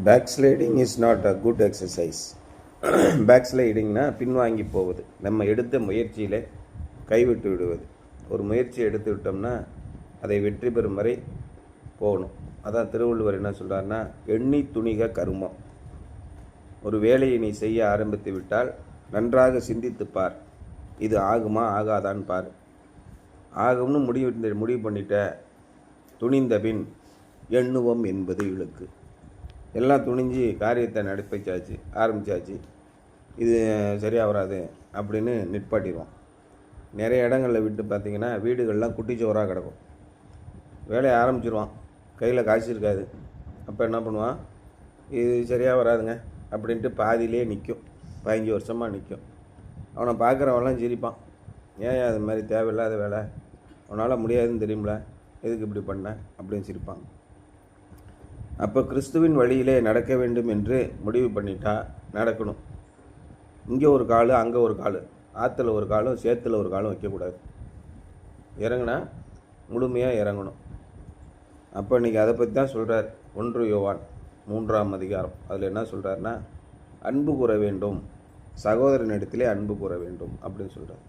Back sliding is not a good exercise. Back ஸ்லைடிங்னா பின்வாங்கி போவது, நம்ம எடுத்த முயற்சியில் கைவிட்டு விடுவது. ஒரு முயற்சி எடுத்து விட்டோம்னா அதை வெற்றி பெறும் வரை போகணும். அதான் திருவள்ளுவர் என்ன சொல்கிறாருன்னா, எண்ணி துணிக கருமம். ஒரு வேலையை நீ செய்ய ஆரம்பித்து விட்டால் நன்றாக சிந்தித்து பார், இது ஆகுமா ஆகாதான்னு பார். ஆகும்னு முடிவு பண்ணிட்ட, துணிந்த பின் எண்ணுவோம் என்பது இழுக்கு. எல்லாம் துணிஞ்சு காரியத்தை ஆரம்பித்தாச்சு, இது சரியாக வராது அப்படின்னு நிற்பாட்டிடுவோம். நிறைய இடங்களில் விட்டு பார்த்திங்கன்னா வீடுகள்லாம் குட்டிச்சோராக கிடக்கும். வேலையை ஆரம்பிச்சிருவான், கையில் காசு இருக்காது. அப்போ என்ன பண்ணுவான், இது சரியாக வராதுங்க அப்படின்ட்டு பாதியிலே நிற்கும். 15 வருஷமாக நிற்கும். அவனை பார்க்குறவெல்லாம் சிரிப்பான், ஏன் அது மாதிரி தேவையில்லாத வேலை, அவனால் முடியாதுன்னு தெரியுமில, எதுக்கு இப்படி பண்ண அப்படின்னு சிரிப்பாங்க. அப்போ கிறிஸ்துவின் வழியிலே நடக்க வேண்டும் என்று முடிவு பண்ணிட்டா நடக்கணும். இங்கே ஒரு கால், அங்கே ஒரு கால், ஆற்றுல ஒரு காலும் சேத்துல ஒரு காலும் வைக்கக்கூடாது. இறங்கினா முழுமையாக இறங்கணும். அப்போ இன்றைக்கி அதை பற்றி தான் சொல்கிறார் 1 யோவான் 3ஆம் அதிகாரம். அதில் என்ன சொல்கிறாருன்னா, அன்பு கூற வேண்டும், சகோதரனிடத்திலே அன்பு கூற வேண்டும் அப்படின்னு சொல்கிறார்.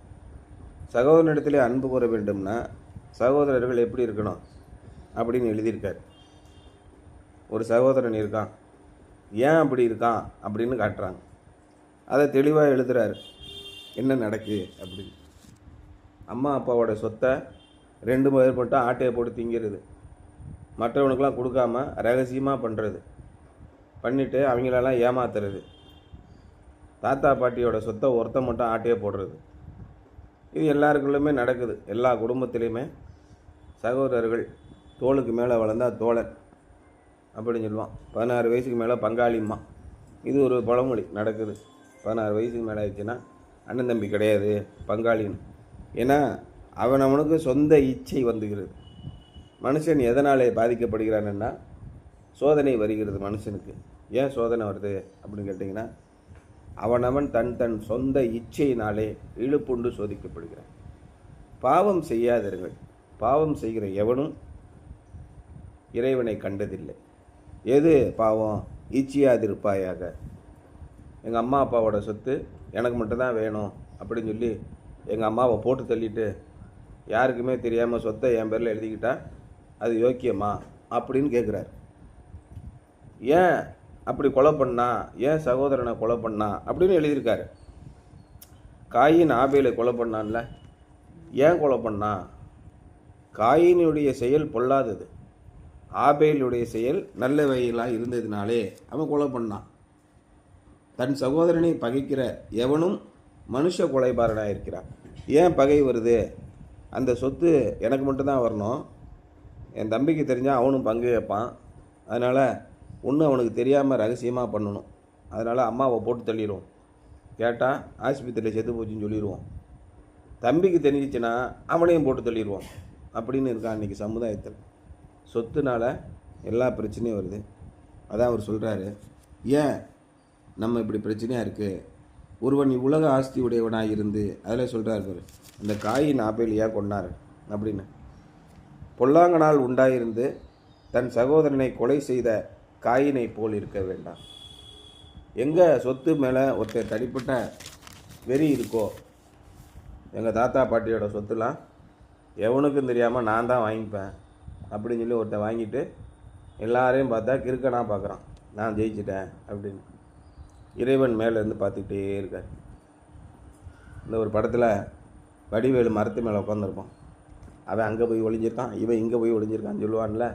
சகோதரனிடத்திலே அன்பு கூற வேண்டும்னா சகோதரர்கள் எப்படி இருக்கணும் அப்படின்னு எழுதியிருக்கார். ஒரு சகோதரன் இருக்கான், ஏன் அப்படி இருக்கான் அப்படின்னு காட்டுறாங்க. அதை தெளிவாக எழுதுகிறாரு, என்ன நடக்கு அப்படின்னு. அம்மா அப்பாவோட சொத்தை 2 பேர் மட்டும் ஆட்டையை போட்டு திங்கிறது, மற்றவனுக்கெலாம் கொடுக்காம ரகசியமாக பண்ணுறது, பண்ணிவிட்டு அவங்களெல்லாம் ஏமாத்துறது. தாத்தா பாட்டியோட சொத்தை ஒருத்த மட்டும் ஆட்டையை போடுறது. இது எல்லாருக்குள்ளுமே நடக்குது. எல்லா குடும்பத்திலையுமே சகோதரர்கள் தோளுக்கு மேலே வளர்ந்தால் தோழன் அப்படின்னு சொல்லுவான். 16 வயசுக்கு மேலே பங்காளிம்மா. இது ஒரு பழமொழி நடக்குது. 16 வயசுக்கு மேலே ஆயிடுச்சுன்னா அண்ணன் தம்பி கிடையாது, பங்காளின்னு. ஏன்னா அவனுக்கு சொந்த இச்சை வந்துகிறது. மனுஷன் எதனாலே பாதிக்கப்படுகிறான்னா, சோதனை வருகிறது மனுஷனுக்கு. ஏன் சோதனை வருது அப்படின்னு கேட்டிங்கன்னா, அவனவன் தன் சொந்த இச்சையினாலே இழுப்புண்டு சோதிக்கப்படுகிறான். பாவம் செய்யாதீர்கள், பாவம் செய்கிற எவனும் இறைவனை கண்டதில்லை. எது பாவம்? இச்சியாதிருப்பாயாக. எங்கள் அம்மா அப்பாவோட சொத்து எனக்கு மட்டும்தான் வேணும் அப்படின்னு சொல்லி எங்கள் அம்மாவை போட்டு தள்ளிட்டு யாருக்குமே தெரியாமல் சொத்தை என் பேரில் எழுதிக்கிட்டா அது யோக்கியமா அப்படின்னு கேட்குறாரு. ஏன் அப்படி கொலை பண்ணா, ஏன் சகோதரனை கொலை பண்ணா அப்படின்னு எழுதியிருக்காரு. காயின் ஆபேலை கொலை பண்ணான்ல, ஏன் கொலை பண்ணா? காயினுடைய செயல் பொல்லாதது, ஆபேலுடைய செயல் நல்ல வகையிலாக இருந்ததுனாலே அவன் கொலை பண்ணான். தன் சகோதரனை பகைக்கிற எவனும் மனுஷ கொலைபாரனாக இருக்கிறான். ஏன் பகை வருது? அந்த சொத்து எனக்கு மட்டும்தான் வரணும், என் தம்பிக்கு தெரிஞ்சால் அவனும் பங்கு வைப்பான். அதனால் ஒன்று அவனுக்கு தெரியாமல் ரகசியமாக பண்ணணும். அதனால் அம்மாவை போட்டு தள்ளிடுவோம், கேட்டால் ஆஸ்பத்திரியில் செத்து போச்சுன்னு சொல்லிடுவோம். தம்பிக்கு தெரிஞ்சிச்சுன்னா அவனையும் போட்டு தள்ளிடுவோம் அப்படின்னு இருக்கான் இன்றைக்கி சமுதாயத்தில். சொத்துனால் எல்லா பிரச்சனையும் வருது. அதான் அவர் சொல்கிறாரு, ஏன் நம்ம இப்படி பிரச்சனையாக இருக்குது? ஒருவன் உலக ஆஸ்தி உடையவனாக இருந்து, அதில் சொல்கிறார் பாரு, அந்த காயின் ஆபேல் ஏன் கொண்டார் அப்படின்னு. பொல்லாங்கனால் உண்டாயிருந்து தன் சகோதரனை கொலை செய்த காயினை போல் இருக்க வேண்டாம். எங்கே சொத்து மேலே ஒருத்தர் தனிப்பட்ட வெறி இருக்கோ, எங்கள் தாத்தா பாட்டியோட சொத்துலாம் எவனுக்கும் தெரியாமல் நான் தான் வாங்கிப்பேன் அப்படின்னு சொல்லி ஒருத்தன் வாங்கிட்டு எல்லாரையும் பார்த்தா கிறுக்கனாக பார்க்குறான், நான் ஜெயிச்சிட்டேன் அப்படின்னு. இறைவன் மேலேருந்து பார்த்துக்கிட்டே இருக்கார். இந்த ஒரு படத்தில் வடிவேலு மரத்து மேலே உட்காந்துருப்பான், அவன் அங்கே போய் ஒளிஞ்சிருக்கான், இவன் இங்கே போய் ஒளிஞ்சிருக்கான்னு சொல்லுவான்ல,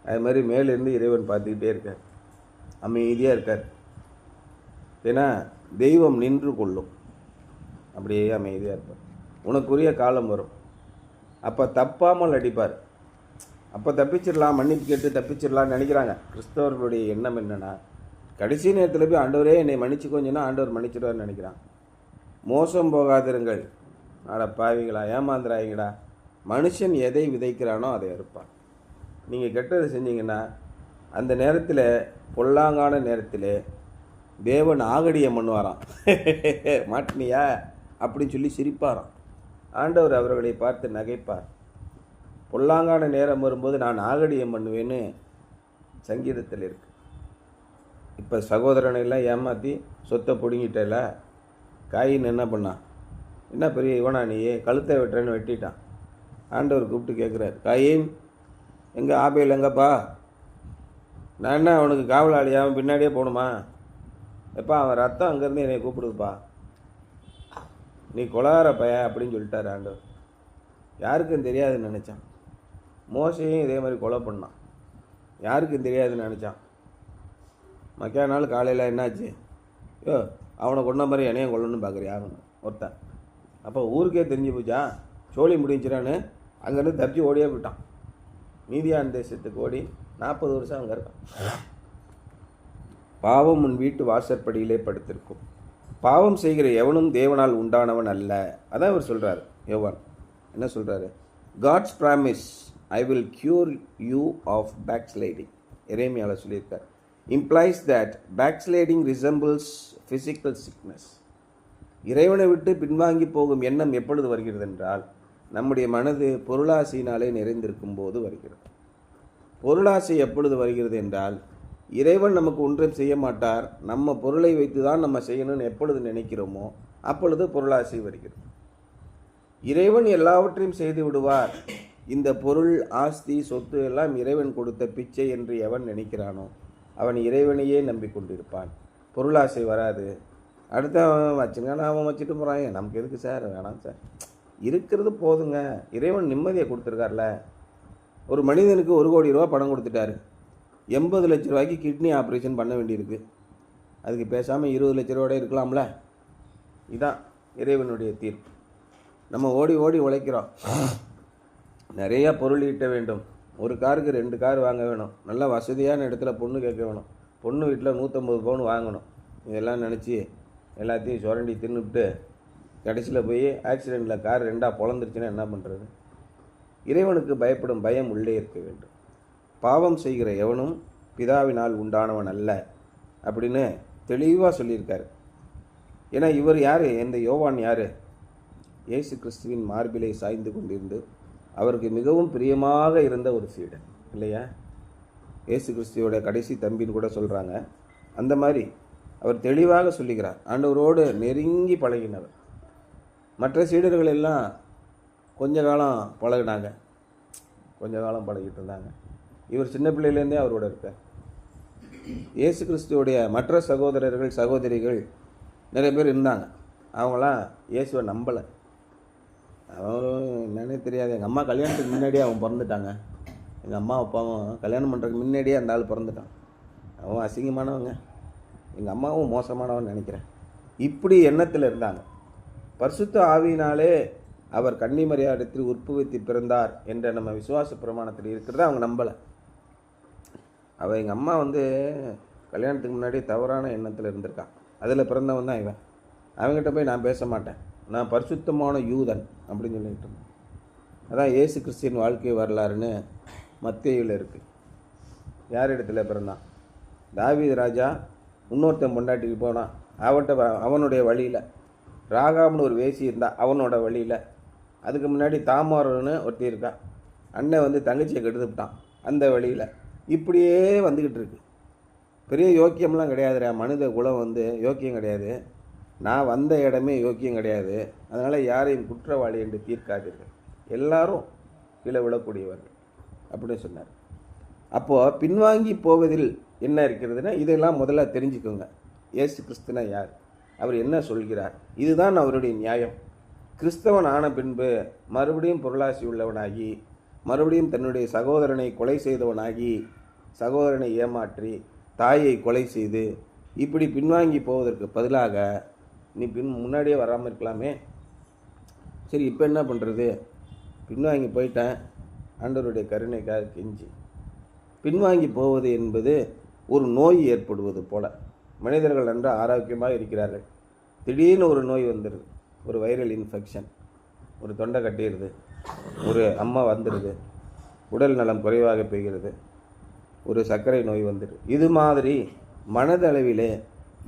அது மாதிரி மேலேருந்து இறைவன் பார்த்துக்கிட்டே இருக்கார், அமைதியாக இருக்கார். ஏன்னா தெய்வம் நின்று கொள்ளும், அப்படியே அமைதியாக இருப்பார். உனக்குரிய காலம் வரும், அப்போ தப்பாமல் அடிப்பார். அப்போ தப்பிச்சிடலாம், மன்னிப்பு கேட்டு தப்பிச்சிடலான்னு நினைக்கிறாங்க. கிறிஸ்தவர்களுடைய எண்ணம் என்னென்னா, கடைசி நேரத்தில் போய் ஆண்டவரே என்னை மன்னிச்சுக்கோங்கன்னா ஆண்டவர் மன்னிச்சிடுவார்னு நினைக்கிறான். மோசம் போகாதிருங்கள், அட பாவிங்களா, ஏமாந்துறாங்கடா. மனுஷன் எதை விதைக்கிறானோ அதை அறுப்பான். நீங்கள் கெட்டது செஞ்சீங்கன்னா அந்த நேரத்தில், பொல்லாங்கான நேரத்தில் தேவன் ஆகடியம் பண்ணுவாராம். மாட்டினியா அப்படின்னு சொல்லி சிரிப்பாராம். ஆண்டவர் அவர்களை பார்த்து நகைப்பார். பொல்லாங்கான நேரம் வரும்போது நான் ஆகடியம் பண்ணுவேன்னு சங்கீதத்தில் இருக்கு. இப்போ சகோதரனை எல்லாம் ஏமாற்றி சொத்தை பிடுங்கிட்டல. காயின் என்ன பண்ணான்? என்ன பெரிய இவனா நீ, கழுத்தை வெட்டுறேன்னு வெட்டிட்டான். ஆண்டவர் கூப்பிட்டு கேட்குறாரு, காயின் எங்கே, ஆபேல் எங்கப்பா? நான் என்ன அவனுக்கு காவலாளி, அவன் பின்னாடியே போகணுமா? எப்பா அவன் ரத்தம் அங்கேருந்து என்னை கூப்பிடுதுப்பா, நீ கொலார பைய அப்படின்னு சொல்லிட்டாரு ஆண்டவர். யாருக்கும் தெரியாதுன்னு நினச்சான். மோசையும் இதே மாதிரி கொலை பண்ணான், யாருக்கும் தெரியாதுன்னு நினச்சான். மக்கா நாள் காலையில் என்னாச்சு, யோ அவனை கொண்ட மாதிரி என்னையும் கொல்லணும்னு பார்க்குறியா ஒருத்தன். அப்போ ஊருக்கே தெரிஞ்சு போச்சா, சோழி முடிஞ்சிடான்னு அங்கேருந்து தப்பிச்சு ஓடியே போயிட்டான். மீதியான் தேசத்துக்கு ஓடி 40 வருஷம் அங்கே இருக்கான். பாவம் உன் வீட்டு வாசற்படியிலே படுத்திருக்கும். பாவம் செய்கிற எவனும் தேவனால் உண்டானவன் அல்ல. அதான் அவர் சொல்கிறார். யோவான் என்ன சொல்கிறாரு? God's promise I will cure you of backsliding. எரேமியாவில் சொல்லியிருக்கார். implies that backsliding resembles physical sickness. இறைவனை விட்டு பின்வாங்கி போகும் எண்ணம் எப்பொழுது வருகிறது என்றால், நம்முடைய மனது பொருளாசையினாலே நிறைந்திருக்கும் போது வருகிறது. பொருளாசை எப்பொழுது வருகிறது என்றால், இறைவன் நமக்கு ஒன்றும் செய்ய மாட்டார், நம்ம பொருளை வைத்து தான் நம்ம செய்யணும்னு எப்பொழுது நினைக்கிறோமோ அப்பொழுது பொருளாசை வருகிறது. இறைவன் எல்லாவற்றையும் செய்து விடுவார், இந்த பொருள் ஆஸ்தி சொத்து எல்லாம் இறைவன் கொடுத்த பிச்சை என்று எவன் நினைக்கிறானோ அவன் இறைவனையே நம்பிக்கொண்டிருப்பான். பொருளாசை வராது. அடுத்த அவன் வச்சுங்க, அவன் வச்சுட்டு போகிறான், நமக்கு எதுக்கு சார், வேணாம் சார், இருக்கிறது போதுங்க. இறைவன் நிம்மதியை கொடுத்துருக்கார்ல. ஒரு மனிதனுக்கு 1 கோடி ரூபா பணம் கொடுத்துட்டாரு, 80 லட்ச ரூபாய்க்கு கிட்னி ஆப்ரேஷன் பண்ண வேண்டியிருக்கு. அதுக்கு பேசாமல் 20 லட்ச ரூபாயோட இருக்கலாம்ல. இதுதான் இறைவனுடைய தீர்ப்பு. நம்ம ஓடி ஓடி உழைக்கிறோம், நிறையா பொருள் ஈட்ட வேண்டும், ஒரு காருக்கு 2 கார் வாங்க வேணும், நல்ல வசதியான இடத்துல பொண்ணு கேட்க வேணும், பொண்ணு வீட்டில் 150 பவுன் வாங்கணும். இதெல்லாம் நினச்சி எல்லாத்தையும் சுரண்டி தின்னுவிட்டு கடைசியில் போய் ஆக்சிடெண்ட்டில் கார் 2ஆக பொழந்துருச்சுன்னா என்ன பண்ணுறது? இறைவனுக்கு பயப்படும் பயம் உள்ளே இருக்க வேண்டும். பாவம் செய்கிற எவனும் பிதாவினால் உண்டானவன் அல்ல அப்படின்னு தெளிவாக சொல்லியிருக்காரு. ஏன்னா இவர் யார்? இந்த யோவான் யார்? இயேசு கிறிஸ்துவின் மார்பிலை சாய்ந்து கொண்டிருந்து அவருக்கு மிகவும் பிரியமாக இருந்த ஒரு சீடன் இல்லையா? இயேசு கிறிஸ்துவோட கடைசி தம்பின்னு கூட சொல்கிறாங்க. அந்த மாதிரி அவர் தெளிவாக சொல்லுகிறார். ஆண்டவரோடு நெருங்கி பழகினவர். மற்ற சீடர்கள் எல்லாம் கொஞ்ச காலம் பழகினாங்க, கொஞ்ச காலம் பழகிட்டு இருந்தாங்க. இவர் சின்ன பிள்ளையிலேருந்தே அவரோட இருக்கார். இயேசு கிறிஸ்துவோடைய மற்ற சகோதரர்கள் சகோதரிகள் நிறைய பேர் இருந்தாங்க. அவங்களாம் இயேசுவை நம்பலை. அவரும் என்னன்னே தெரியாது. எங்கள் அம்மா கல்யாணத்துக்கு முன்னாடியே அவன் பிறந்துட்டாங்க. எங்கள் அம்மா அப்பாவும் கல்யாணம் பண்ணுறதுக்கு முன்னாடியே அந்த ஆள் பிறந்துட்டான். அவன் அசிங்கமானவங்க, எங்கள் அம்மாவும் மோசமானவன் நினைக்கிறேன். இப்படி எண்ணத்தில் இருந்தாங்க. பரிசுத்த ஆவியினாலே அவர் கன்னிமரியாளிடத்தில் உற்பவித்து பிறந்தார் என்ற நம்ம விசுவாச பிரமாணத்தில் இருக்கிறத அவங்க நம்பலை. அவள் எங்கள் அம்மா கல்யாணத்துக்கு முன்னாடி தவறான எண்ணத்தில் இருந்திருக்கான். அதில் பிறந்தவன் தான் இவன். அவங்ககிட்ட போய் நான் பேச மாட்டேன், நான் பரிசுத்தமான யூதன் அப்படின்னு சொல்லிட்டு இருந்தேன். அதான் இயேசு கிறிஸ்துவின் வாழ்க்கை வரலாறுன்னு மத்தேயுவில் இருக்குது. யார் இடத்துல பிறந்தான்? தாவீது ராஜா இன்னொருத்தன் பொண்டாட்டிக்கு போனான், அவனுடைய வழியில். ராகாம்னு ஒரு வேசி இருந்தால் அவனோட வழியில். அதுக்கு முன்னாடி தாமாரன்னு ஒருத்தி இருக்கா, அண்ணன் தங்கச்சியை கெடுத்துவிட்டான் அந்த வழியில். இப்படியே வந்துக்கிட்டு இருக்கு. பெரிய யோக்கியம்லாம் கிடையாதுடா, மனித குலம் யோக்கியம் கிடையாது, நான் வந்த இடமே யோக்கியம் கிடையாது, அதனால் யாரையும் குற்றவாளி என்று தீர்க்காதீர்கள், எல்லாரும் கீழே விழக்கூடியவர்கள் அப்படின்னு சொன்னார். அப்போது பின்வாங்கி போவதில் என்ன இருக்கிறதுனா இதெல்லாம் முதல்ல தெரிஞ்சுக்கோங்க. இயேசு கிறிஸ்துனா யார், அவர் என்ன சொல்கிறார், இதுதான் அவருடைய நியாயம். கிறிஸ்தவன் ஆன பின்பு மறுபடியும் பொருளாசி உள்ளவனாகி, மறுபடியும் தன்னுடைய சகோதரனை கொலை செய்தவனாகி, சகோதரனை ஏமாற்றி தாயை கொலை செய்து இப்படி பின்வாங்கி போவதற்கு பதிலாக நீ முன்னாடியே வராமல் இருக்கலாமே. சரி, இப்போ என்ன பண்ணுறது? பின்வாங்கி போயிட்டேன், ஆண்டவருடைய கருணைக்காக கெஞ்சி. பின்வாங்கி போவது என்பது ஒரு நோய் ஏற்படுவது போல. மனிதர்கள் நன்றாக ஆரோக்கியமாக இருக்கிறார்கள், திடீர்னு ஒரு நோய் வந்துடுது, ஒரு வைரல் இன்ஃபெக்ஷன், ஒரு தொண்டை கட்டிடுது, ஒரு அம்மா வந்துடுது, உடல் நலம் குறைவாக போகிறது, ஒரு சர்க்கரை நோய் வந்துடுது. இது மாதிரி மனதளவிலே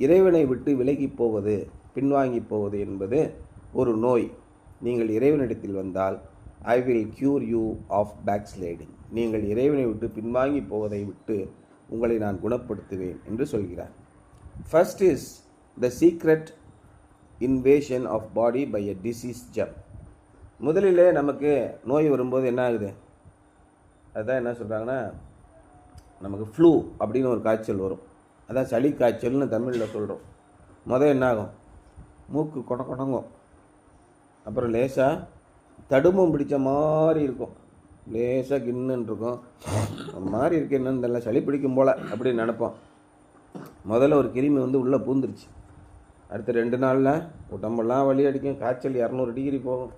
இறைவனை விட்டு விலகி போவது, பின்வாங்கி போவது என்பது ஒரு நோய். நீங்கள் இறைவனிடத்தில் வந்தால் I will cure you of backsliding, நீங்கள் இறைவனை விட்டு பின்வாங்கி போவதை விட்டு உங்களை நான் குணப்படுத்துவேன் என்று சொல்கிறார். First is the secret invasion of body by a disease germ. முதலிலே நமக்கு நோய் வரும்போது என்ன ஆகுது? அதுதான் என்ன சொல்கிறாங்கன்னா, நமக்கு ஃப்ளூ அப்படின்னு ஒரு காய்ச்சல் வரும். அதான் சளி காய்ச்சல்னு தமிழில் சொல்கிறோம். என்ன ஆகும்? மூக்கு கொடங்கும், அப்புறம் லேசாக தடுமம் பிடிச்ச மாதிரி இருக்கும், லேசாக கின்னுன்னு இருக்கும். மாதிரி இருக்கு, என்னன்னு தெரியல, சளி பிடிக்கும் போல் அப்படின்னு நினைப்போம். முதல்ல ஒரு கிருமி உள்ளே பூந்துருச்சு. அடுத்த 2 நாளில் உடம்பெல்லாம் வலி அடிக்கும், காய்ச்சல் 200 டிகிரி போகும்,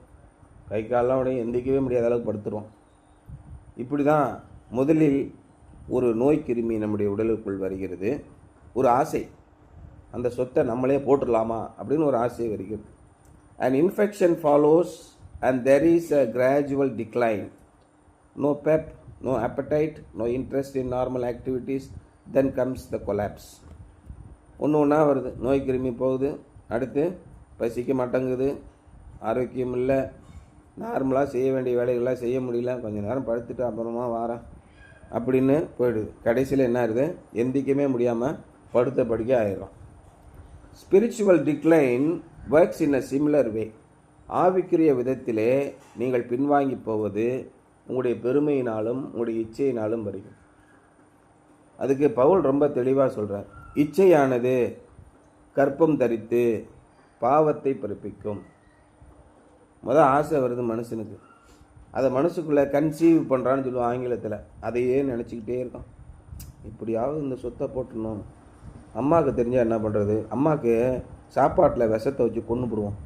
கை காலெலாம் உடைய எந்திக்கவே முடியாத அளவுக்கு படுத்துரும். இப்படி தான் முதலில் ஒரு நோய் கிருமி நம்முடைய உடலுக்குள் வருகிறது. ஒரு ஆசை, அந்த சொத்தை நம்மளே போட்டுடலாமா அப்படின்னு ஒரு ஆசை வருகிறது. An infection follows and there is a gradual decline. No pep, no appetite, no interest in normal activities, then comes the collapse. ஒன்றா வருது, நோய் கிருமி போகுது, அடுத்து பசிக்க மாட்டேங்குது, ஆரோக்கியம் இல்லை, நார்மலாக செய்ய வேண்டிய வேலைகள்லாம் செய்ய முடியல, கொஞ்சம் நேரம் படுத்துட்டு அப்புறமா வாரேன் அப்படின்னு போயிடுது. கடைசியில் என்ன ஆகுது? எந்திக்கவே முடியாமல் படுத்த படிக்க ஆயிடும். Spiritual decline works in a similar வே. ஆவிக்குரிய விதத்திலே நீங்கள் பின்வாங்கி போவது உங்களுடைய பெருமையினாலும் உங்களுடைய இச்சையினாலும் வருகிறது. அதுக்கு பவுல் ரொம்ப தெளிவாக சொல்கிறார். இச்சையானது கற்பம் தரித்து பாவத்தை பிறப்பிக்கும். ஆசை வருது மனுஷனுக்கு, அதை மனசுக்குள்ளே கன்சீவ் பண்ணுறான்னு சொல்லுவோம் ஆங்கிலத்தில். அதையே நினச்சிக்கிட்டே இருக்கான், இப்படியாவது இந்த சொத்தை போட்டுடணும். அம்மாவுக்கு தெரிஞ்சால் என்ன பண்ணுறது? அம்மாவுக்கு சாப்பாட்டில் விஷத்தை வச்சு கொன்று போடுவோம்.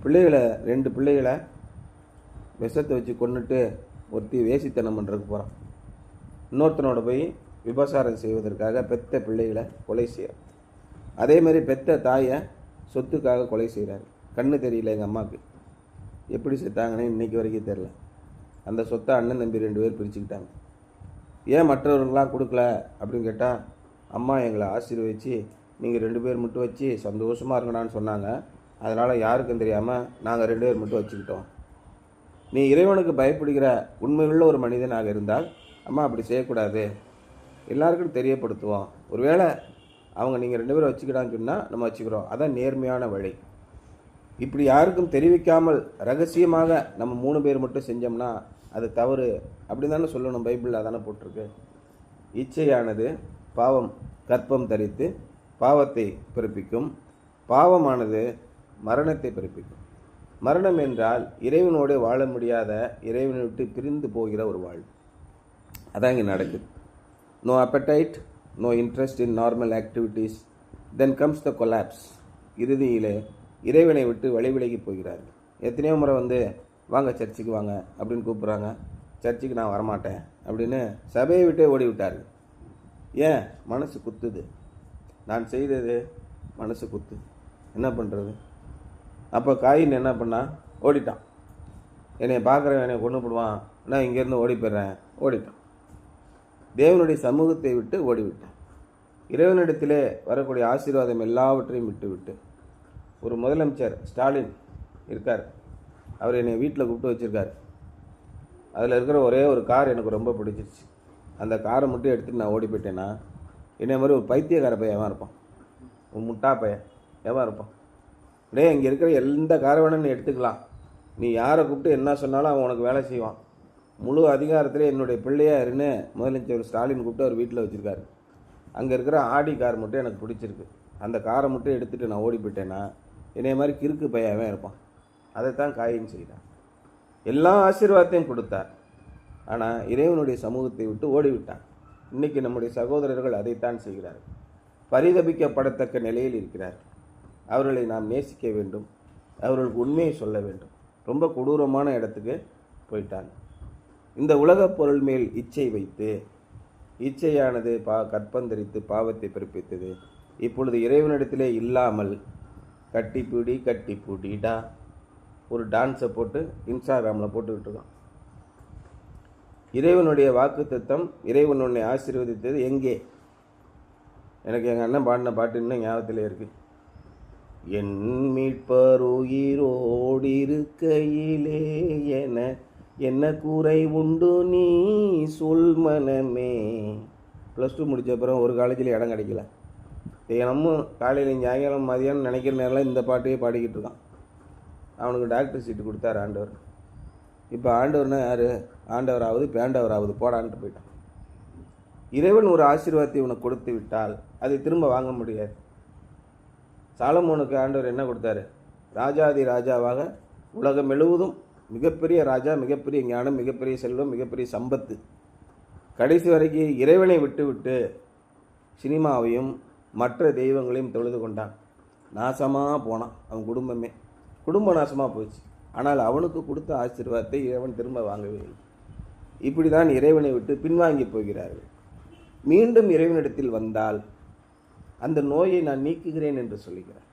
2 பிள்ளைகளை விஷத்தை வச்சு கொண்டுட்டு ஒருத்தி வேசித்தனம் பண்ணுறதுக்கு போகிறான். இன்னொருத்தனோட போய் விபசாரம் செய்வதற்காக பெத்த பிள்ளைகளை கொலை செய்கிறார். அதேமாதிரி பெத்த தாயை சொத்துக்காக கொலை செய்கிறார். கண்ணு தெரியல எங்கள் அம்மாவுக்கு, எப்படி செத்தாங்கன்னு இன்றைக்கி வரைக்கும் தெரில. அந்த சொத்தை அண்ணன் தம்பி 2 பேர் பிரிச்சுக்கிட்டாங்க. ஏன் மற்றவர்களாம் கொடுக்கல அப்படின்னு கேட்டால், அம்மா எங்களை ஆசீர்வதிச்சு நீங்கள் 2 பேர் மட்டும் வச்சு சந்தோஷமாக இருக்கணான்னு சொன்னாங்க, அதனால் யாருக்கும் தெரியாமல் நாங்கள் 2 பேர் மட்டும் வச்சுக்கிட்டோம். நீ இறைவனுக்கு பயப்படுகிற உண்மையுள்ள ஒரு மனிதனாக இருந்தால் அம்மா அப்படி செய்யக்கூடாது, எல்லாருக்கும் தெரியப்படுத்துவோம். ஒருவேளை அவங்க நீங்கள் 2 பேரும் வச்சுக்கிட்டான்னு சொன்னால் நம்ம வச்சுக்கிறோம், அதான் நேர்மையான வழி. இப்படி யாருக்கும் தெரிவிக்காமல் ரகசியமாக நம்ம 3 பேர் மட்டும் செஞ்சோம்னா அது தவறு அப்படி தானே சொல்லணும், பைபிளில் அதானே போட்டிருக்கு. இச்சையானது பாவம் கற்பம் தரித்து பாவத்தை பிறப்பிக்கும், பாவமானது மரணத்தை பிறப்பிக்கும். மரணம் என்றால் இறைவனோடு வாழ முடியாத, இறைவனை விட்டு பிரிந்து போகிற ஒரு வாழ்வு. அதான் இங்கே நடக்குது. No appetite, no interest in normal activities, then comes the collapse. இறுதியிலே இறைவனை விட்டு விலகி போகிறார்கள். எத்தனையோ முறை வாங்க சர்ச்சுக்கு வாங்க அப்படின்னு கூப்பிட்றாங்க, சர்ச்சுக்கு நான் வரமாட்டேன் அப்படின்னு சபையை விட்டே ஓடி விட்டார்கள். ஏன்? மனசு குத்துது, நான் செய்தது மனசு குத்து, என்ன பண்ணுறது? அப்போ காயின் என்ன பண்ணான்? ஓடிட்டான். என்னை பார்க்குறவன் என்னை கொண்டு போடுவான், நான் இங்கேருந்து ஓடி போயிடுறேன், ஓடிட்டான். தேவனுடைய சமூகத்தை விட்டு ஓடிவிட்டான். இறைவனிடத்திலே வரக்கூடிய ஆசீர்வாதம் எல்லாவற்றையும் விட்டு ஒரு முதலமைச்சர் ஸ்டாலின் இருக்கார், அவர் என்னை வீட்டில் கூப்பிட்டு வச்சுருக்கார். அதில் இருக்கிற ஒரே ஒரு கார் எனக்கு ரொம்ப பிடிச்சிருச்சு. அந்த காரை மட்டும் எடுத்துகிட்டு நான் ஓடி போயிட்டேன்னா என்னை மாதிரி ஒரு பைத்தியக்கார பையன் எவன் இருப்பான், ஒரு முட்டா பையன் எவன் இருப்பான்? இங்கே இருக்கிற எந்த காரை வேணும் நீ எடுத்துக்கலாம், நீ யாரை கூப்பிட்டு என்ன சொன்னாலும் அவன் உனக்கு வேலை செய்வான், முழு அதிகாரத்திலே என்னுடைய பிள்ளையாருன்னு முதலமைச்சர் ஸ்டாலின் கூப்பிட்டு அவர் வீட்டில் வச்சுருக்காரு. அங்கே இருக்கிற ஆடி கார் மட்டும் எனக்கு பிடிச்சிருக்கு, அந்த காரை மட்டும் எடுத்துகிட்டு நான் ஓடி போயிட்டேன்னா என்னைய மாதிரி கிறுக்கு பையன் இருப்பான். அதைத்தான் காயின் செய்தார். எல்லா ஆசீர்வாதத்தையும் கொடுத்தார், ஆனால் இறைவனுடைய சமூகத்தை விட்டு ஓடிவிட்டான். இன்றைக்கி நம்முடைய சகோதரர்கள் அதைத்தான் செய்கிறார்கள். பரிதபிக்கப்படத்தக்க நிலையில் இருக்கிறார். அவர்களை நாம் நேசிக்க வேண்டும், அவர்களுக்கு உண்மையை சொல்ல வேண்டும். ரொம்ப கொடூரமான இடத்துக்கு போயிட்டாங்க. இந்த உலகப் பொருள் மேல் இச்சை வைத்து, இச்சையானது கற்பந்தரித்து பாவத்தை பிறப்பித்தது. இப்பொழுது இறைவனிடத்திலே இல்லாமல் கட்டி பூடிடா ஒரு டான்ஸை போட்டு இன்ஸ்டாகிராமில் போட்டுக்கிட்டு இருக்கோம். இறைவனுடைய வாக்குத்தத்தம், இறைவன் உன்னை ஆசீர்வதித்தது எங்கே? எனக்கு எங்கள் அண்ணன் பாடின பாட்டு இன்னும் ஞாபகத்திலே இருக்குது. என் மீட்பர் உயிரோடிருக்கையிலே என்ன குறை உண்டு நீ சொல் மனமே, +2 முடித்த அப்புறம் ஒரு காலேஜில் இடம் கிடைக்கல. தினமும் காலையில் சாயங்காலம் மதியானம் நினைக்கிற நேரம் இந்த பாட்டையே பாடிக்கிட்டு இருக்கான். அவனுக்கு டாக்டர் சீட்டு கொடுத்தாரு ஆண்டவர். இப்போ ஆண்டவர்னா யார்? ஆண்டவராவது பேண்டவராவது போடான்ட்டு போயிட்டான். இறைவன் ஒரு ஆசீர்வாதத்தை உனக்கு கொடுத்து விட்டால் அதை திரும்ப வாங்க முடியாது. சாலமோனுக்கு ஆண்டவர் என்ன கொடுத்தாரு? ராஜாதி ராஜாவாக உலகம் முழுவதும் மிகப்பெரிய ராஜா, மிகப்பெரிய ஞானம், மிகப்பெரிய செல்வம், மிகப்பெரிய சம்பத்து. கடைசி வரைக்கும் இறைவனை விட்டு விட்டு சினிமாவையும் மற்ற தெய்வங்களையும் தொழுது கொண்டான். நாசமாக போனான். அவன் குடும்பம் நாசமாக போச்சு. ஆனால் அவனுக்கு கொடுத்த ஆசீர்வாதத்தை இறைவன் திரும்ப வாங்கவே இல்லை. இப்படி தான் இறைவனை விட்டு பின்வாங்கி போகிறார்கள். மீண்டும் இறைவனிடத்தில் வந்தால் அந்த நோயை நான் நீக்குகிறேன் என்று சொல்லுகிறார்.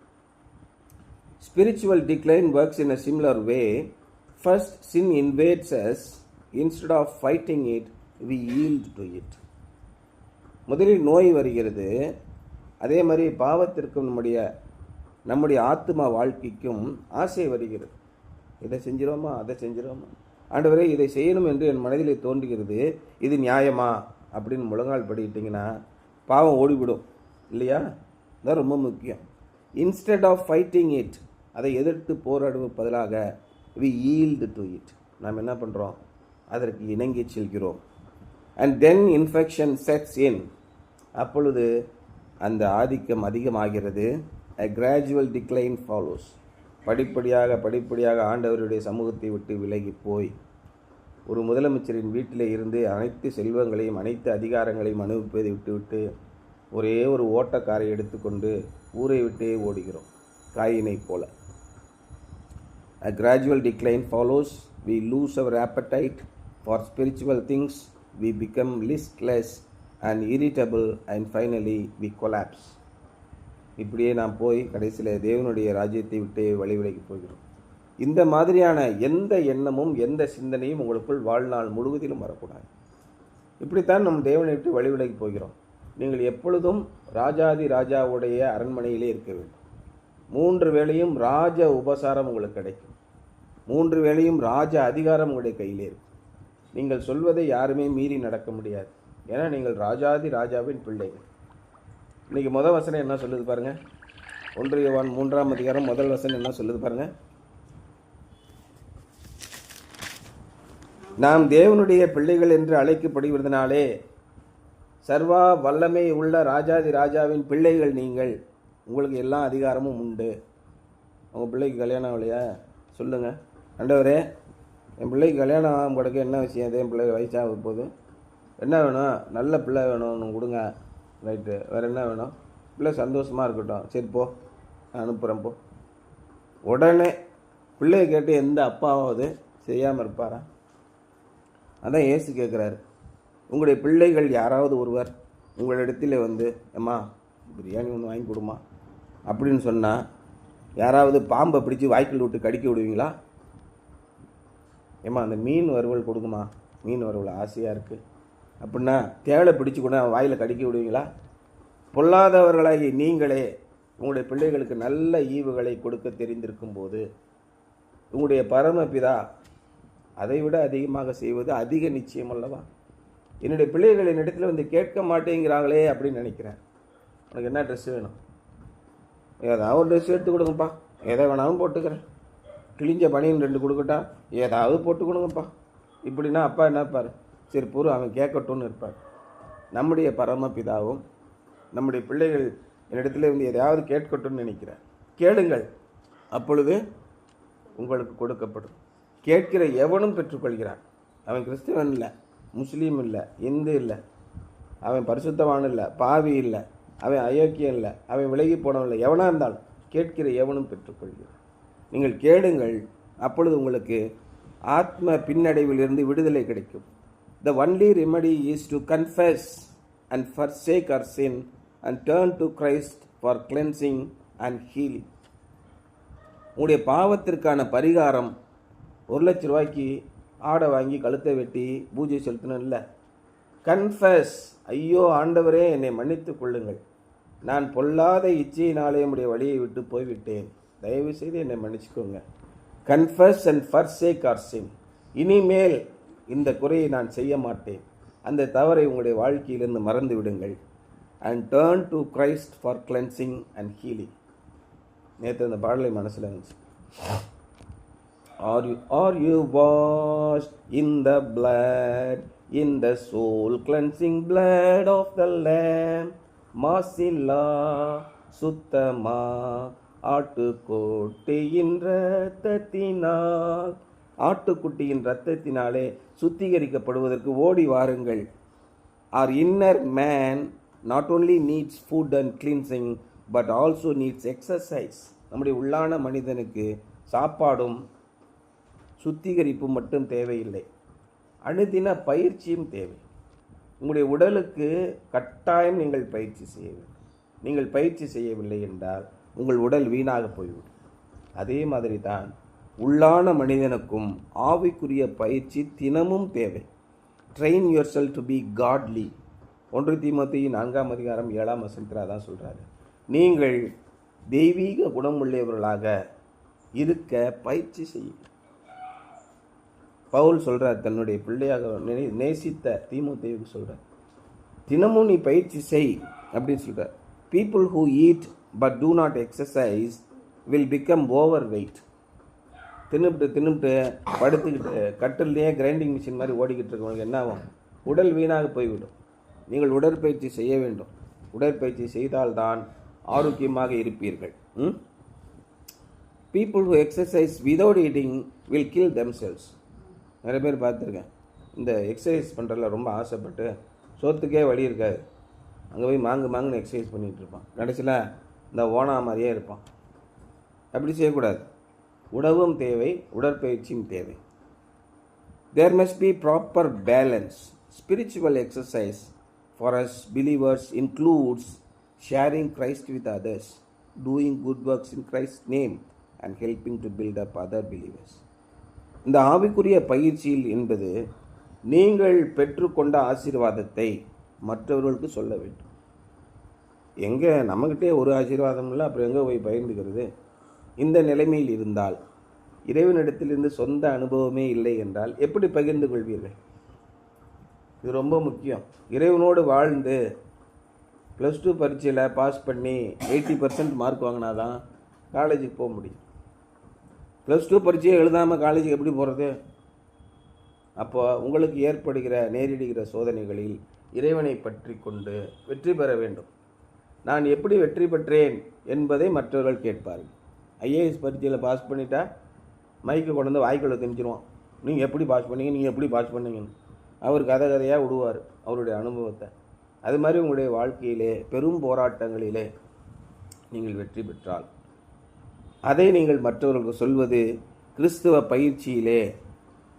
Spiritual decline works in a similar way. First, sin invades us. Instead of fighting it, we yield to it. முதலில் நோய் வருகிறது. அதே மாதிரி பாவத்திற்கும் நம்முடைய ஆத்மா வாழ்க்கைக்கும் ஆசை வருகிறது. இதை செஞ்சிரோமா, அதை செஞ்சிரோமா, ஆண்டவரே இதை செய்யணும் என்று என் மனதிலே தோன்றுகிறது, இது நியாயமா அப்படின்னு முழங்கால் படிக்கிட்டிங்கன்னா பாவம் ஓடிவிடும் இல்லையா? அதுதான் ரொம்ப முக்கியம். இன்ஸ்டெட் ஆஃப் ஃபைட்டிங் இட், அதை எதிர்த்து போராடுவது பதிலாக வி ஈல்டு டு இட், நாம் என்ன பண்ணுறோம்? அதற்கு இணங்கி செல்கிறோம். அண்ட் தென் இன்ஃபெக்ஷன் செட்ஸ் இன், அப்பொழுது அந்த ஆதிக்கம் அதிகமாகிறது. a gradual decline follows. படிப்படியாக ஆண்டவருடைய சமூகத்தை விட்டு விலகி போய் ஒரு முதலமைச்சரின் வீட்டில் இருந்து அனைத்து செல்வங்களையும் அனைத்து அதிகாரங்களையும் அனுபவிப்பதை விட்டுவிட்டு ஒரே ஒரு ஓட்டக்காரை எடுத்துக்கொண்டு ஊரை விட்டே ஓடுகிறோம், காயினை போல. A gradual decline follows. We lose our appetite for spiritual things. We become listless and irritable and finally we collapse. இப்படியே நாம் போய் கடைசியில் தேவனுடைய ராஜ்யத்தை விட்டே வழிவிலகி போகிறோம். இந்த மாதிரியான எந்த எண்ணமும் எந்த சிந்தனையும் உங்களுக்குள் வாழ்நாள் முழுவதிலும் வரக்கூடாது. இப்படித்தான் நம் தேவனை விட்டு வழிவிலகி போகிறோம். நீங்கள் எப்பொழுதும் ராஜாதி ராஜாவுடைய அரண்மனையிலே இருக்க வேண்டும். 3 வேளையும் ராஜ உபசாரம் உங்களுக்கு கிடைக்கும். 3 வேளையும் ராஜ அதிகாரம் உங்களுடைய கையிலே இருக்கும். நீங்கள் சொல்வதை யாருமே மீறி நடக்க முடியாது. ஏன்னா நீங்கள் ராஜாதி ராஜாவின் பிள்ளைகள். இன்றைக்கி முதல் வசனம் என்ன சொல்லுது பாருங்க. 1 யோவான் 3ஆம் அதிகாரம் முதல் வசனம் என்ன சொல்லுது பாருங்க. நாம் தேவனுடைய பிள்ளைகள் என்று அழைக்கப்படுவதனாலே சர்வா வல்லமை உள்ள ராஜாதி ராஜாவின் பிள்ளைகள் நீங்கள். உங்களுக்கு எல்லா அதிகாரமும் உண்டு. உங்கள் பிள்ளைக்கு கல்யாணம் ஆகலையா? சொல்லுங்கள், ஆண்டவரே என் பிள்ளைக்கு கல்யாணம் ஆகும் கிடக்கு, என்ன விஷயம்? என் பிள்ளை வயசாக போகுது, என்ன வேணும்? நல்ல பிள்ளை வேணும் கொடுங்க. ரைட்டு, வேறு என்ன வேணும்? பிள்ளை சந்தோஷமாக இருக்கட்டும். சரி போ, நான் அனுப்புகிறேன் போ. உடனே பிள்ளையை கேட்டு எந்த அப்பாவாவது செய்யாமல் இருப்பாரா? அதான் இயேசு கேட்குறாரு. உங்களுடைய பிள்ளைகள் யாராவது ஒருவர் உங்களிடத்தில் வந்து அம்மா பிரியாணி ஒன்று வாங்கி கொடுமா அப்படின்னு சொன்னால் யாராவது பாம்பை பிடிச்சி வாய்க்குள் விட்டு கடிக்க விடுவீங்களா? ஏம்மா அந்த மீன் வறுவல் கொடுக்குமா, மீன் வறுவல் ஆசையாக இருக்குது அப்படின்னா தேவை பிடிச்சி கூட வாயில் கடிக்க விடுவீங்களா? பொல்லாதவர்களாகி நீங்களே உங்களுடைய பிள்ளைகளுக்கு நல்ல ஈவுகளை கொடுக்க தெரிந்திருக்கும் போது உங்களுடைய பரமபிதா அதை விட அதிகமாக செய்வது அதிக நிச்சயம் அல்லவா? என்னுடைய பிள்ளைகள் என்னிடத்தில் வந்து கேட்க மாட்டேங்கிறாங்களே அப்படின்னு நினைக்கிறேன். உனக்கு என்ன ட்ரெஸ்ஸு வேணும்? ஏதாவது ஒரு ட்ரெஸ் எடுத்து கொடுங்கப்பா, எதை வேணாலும் போட்டுக்கிறேன். கிழிஞ்ச பனியன் 2 கொடுக்கட்டா, ஏதாவது போட்டு கொடுங்கப்பா. இப்படின்னா அப்பா என்னப்பார்? சரி பூரா அவன் கேட்கட்டும்னு இருப்பார். நம்முடைய பரமபிதாவும் நம்முடைய பிள்ளைகள் என்னிடத்தில் வந்து எதையாவது கேட்கட்டும்னு நினைக்கிறார். கேளுங்கள், அப்பொழுது உங்களுக்கு கொடுக்கப்படும். கேட்கிற எவனும் பெற்றுக்கொள்கிறான். அவன் கிறிஸ்தவன் இல்லை, முஸ்லீம் இல்லை, இந்து இல்லை, அவன் பரிசுத்தவான் இல்லை, பாவி இல்லை, அவன் அயோக்கியம் இல்லை, அவன் விலகி போனவன் இல்லை, எவனாக இருந்தாலும் கேட்கிற எவனும் பெற்றுக்கொள்கிறான். நீங்கள் கேளுங்கள், அப்பொழுது உங்களுக்கு ஆத்ம பின்னடைவிலிருந்து விடுதலை கிடைக்கும். The only remedy is to confess and forsake our sin and turn to Christ for cleansing and healing. உங்களுடைய பாவத்திற்கான பரிகாரம் 1 லட்ச ரூபாய்க்கு ஆடை வாங்கி கழுத்தை வெட்டி பூஜை செலுத்தணும் இல்லை. கன்ஃபஸ், ஐயோ ஆண்டவரே என்னை மன்னித்து கொள்ளுங்கள், நான் பொல்லாத இச்சையினாலே உடைய வழியை விட்டு போய்விட்டேன், தயவு செய்து என்னை மன்னிச்சுக்கோங்க. கன்ஃபஸ் அண்ட் ஃபர்சேக் ஆர் சின். இனிமேல் இந்த குறையை நான் செய்ய மாட்டேன். அந்த தவறை உங்களுடைய வாழ்க்கையிலிருந்து மறந்து விடுங்கள். And turn to Christ for cleansing and healing. நேற்று அந்த பாடலை மனசில் இருந்துச்சு. Are you washed in the blood, in the soul cleansing blood of the Lamb? மாசில்லா சுத்தமா ஆட்டுக்குட்டியின் இரத்தத்தினால், ஆட்டுக்குட்டியின் இரத்தத்தினாலே சுத்திகரிக்கப்படுவதற்கு ஓடி வாருங்கள். Our inner man not only needs food and cleansing but also needs exercise. நம்முடைய உள்ளான மனிதனுக்கு சாப்பாடும் சுத்திகரிப்பும் மட்டும் தேவையில்லை, அனுதின பயிற்சியும் தேவை. உங்களுடைய உடலுக்கு கட்டாயம் நீங்கள் பயிற்சி செய்ய வேண்டும். நீங்கள் பயிற்சி செய்யவில்லை என்றால் உங்கள் உடல் வீணாக போய்விடும். அதே மாதிரி தான் உள்ளான மனிதனுக்கும் ஆவிக்குரிய பயிற்சி தினமும் தேவை. Train yourself to be godly. 1 தீமோத்தேயு 4:7 தான் சொல்கிறாரு. நீங்கள் தெய்வீக குணமுள்ளவர்களாக இருக்க பயிற்சி செய்யும். பவுல் சொல்கிறார், தன்னுடைய பிள்ளையாக நேசித்த தீமோத்தேயுவுக்கு சொல்கிறார், தினமும் நீ பயிற்சி செய் அப்படின்னு சொல்கிறார். People who eat but do not exercise will become overweight. தின்னுபிட்டு படுத்துக்கிட்டு கட்டிலேயே கிரைண்டிங் மிஷின் மாதிரி ஓடிக்கிட்டு இருக்கவங்களுக்கு என்ன ஆகும்? உடல் வீணாக போய்விடும். நீங்கள் உடற்பயிற்சி செய்ய வேண்டும். உடற்பயிற்சி செய்தால்தான் ஆரோக்கியமாக இருப்பீர்கள். People who exercise without eating will kill themselves. நிறைய பேர் பார்த்துருக்கேன், இந்த எக்ஸசைஸ் பண்ணுறதுல ரொம்ப ஆசைப்பட்டு சோத்துக்கே வழி இருக்காது, அங்கே போய் மாங்குன்னு எக்ஸசைஸ் பண்ணிகிட்டு இருப்பான். கடைசியில் இந்த ஓனா மாதிரியே இருப்பான். அப்படி செய்யக்கூடாது. உணவும் தேவை, உடற்பயிற்சியும் தேவை. There must be proper balance. Spiritual exercise for us believers includes sharing Christ with others, doing good works in Christ name and helping to build up other believers. இந்த ஆவிக்குரிய பயிற்சியில் என்பது நீங்கள் பெற்றுக்கொண்ட ஆசீர்வாதத்தை மற்றவர்களுக்கு சொல்ல வேண்டும். எங்கே நம்மகிட்டே ஒரு ஆசீர்வாதம் இல்லை, அப்புறம் எங்கே போய் பகிர்ந்துக்கிறது? இந்த நிலைமையில் இருந்தால், இறைவனிடத்திலிருந்து சொந்த அனுபவமே இல்லை என்றால் எப்படி பகிர்ந்து கொள்வீர்கள்? இது ரொம்ப முக்கியம். இறைவனோடு வாழ்ந்து +2 பரீட்சையில் பாஸ் பண்ணி 80% மார்க் வாங்கினாதான் காலேஜுக்கு போக முடியும். +2 பரீட்சையை எழுதாமல் காலேஜுக்கு எப்படி போகிறது? அப்போ உங்களுக்கு ஏற்படுகிற நேரிடுகிற சோதனைகளில் இறைவனை பற்றி கொண்டு வெற்றி பெற வேண்டும். நான் எப்படி வெற்றி பெற்றேன் என்பதை மற்றவர்கள் கேட்பார்கள். ஐஏஎஸ் பரீட்சையில் பாஸ் பண்ணிட்டா மைக்கு கொண்டு வந்து வாய்க்குள்ள திணிச்சிருவான். நீங்கள் எப்படி பாஸ் பண்ணீங்க, நீங்கள் எப்படி பாஸ் பண்ணீங்கன்னு அவர் கதையாக விடுவார் அவருடைய அனுபவத்தை. அது மாதிரி உங்களுடைய வாழ்க்கையிலே பெரும் போராட்டங்களிலே நீங்கள் வெற்றி பெற்றால் அதை நீங்கள் மற்றவர்களுக்கு சொல்வது கிறிஸ்துவ பயிற்சியிலே,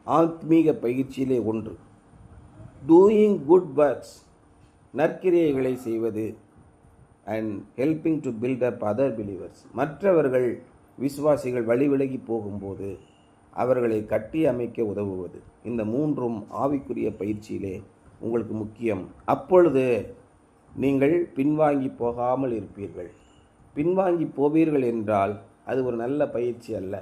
ஆத்மீக பயிற்சியிலே ஒன்று. டூயிங் குட் ஒர்க்ஸ், நற்கிரியைகளை செய்வது, and helping to build up other believers, மற்றவர்கள் விசுவாசிகள் வழிவிலகி போகும்போது அவர்களை கட்டி அமைக்க உதவுவது. இந்த 3ம் ஆவிக்குரிய பயிற்சியிலே உங்களுக்கு முக்கியம். அப்பொழுது நீங்கள் பின்வாங்கி போகாமல் இருப்பீர்கள். பின்வாங்கி போவீர்கள் என்றால் அது ஒரு நல்ல பயிற்சி அல்ல.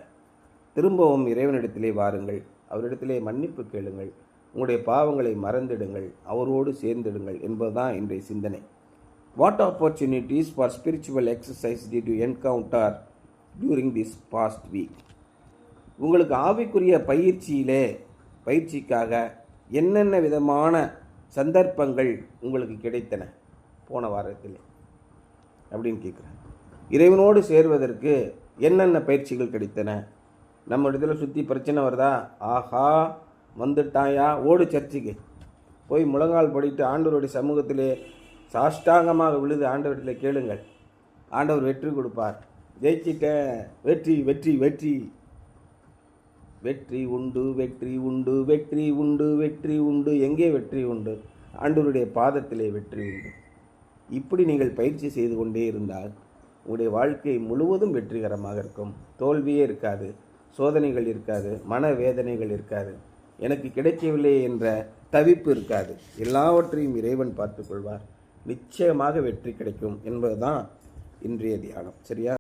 திரும்பவும் இறைவனிடத்திலே வாருங்கள், அவரிடத்திலே மன்னிப்பு கேளுங்கள், உங்களுடைய பாவங்களை மறந்திடுங்கள், அவரோடு சேர்ந்திடுங்கள் என்பதுதான் இன்றைய சிந்தனை. What opportunities for spiritual exercise did you encounter during this past week? உங்களுக்கு ஆவிக்குரிய பயிற்சிக்காக என்னென்ன விதமான சந்தர்ப்பங்கள் உங்களுக்கு கிடைத்தன போன வாரத்தில் அப்படின்னு கேட்குறேன். இறைவனோடு சேர்வதற்கு என்னென்ன பயிற்சிகள் கிடைத்தன? நம்ம இடத்துல சுற்றி பிரச்சனை வருதா? ஆஹா வந்துட்டாயா, ஓடு சர்ச்சுக்கு போய் முழங்கால் படிட்டு ஆண்டவருடைய சமூகத்திலே சாஷ்டாங்கமாக விழுது ஆண்டவரிடத்தில் கேளுங்கள். ஆண்டவர் வெற்றி கொடுப்பார். ஜெயிச்சிட்டேன், வெற்றி வெற்றி வெற்றி வெற்றி உண்டு, வெற்றி உண்டு, வெற்றி உண்டு, வெற்றி உண்டு. எங்கே வெற்றி உண்டு? ஆண்டவருடைய பாதத்திலே வெற்றி உண்டு. இப்படி நீங்கள் பயிற்சி செய்து கொண்டே இருந்தால் உங்களுடைய வாழ்க்கை முழுவதும் வெற்றிகரமாக இருக்கும். தோல்வியே இருக்காது, சோதனைகள் இருக்காது, மனவேதனைகள் இருக்காது, எனக்கு கிடைக்கவில்லை என்ற தவிப்பு இருக்காது. எல்லாவற்றையும் இறைவன் பார்த்துக்கொள்வார். நிச்சயமாக வெற்றி கிடைக்கும் என்பதுதான் இன்றைய தியானம். சரியா?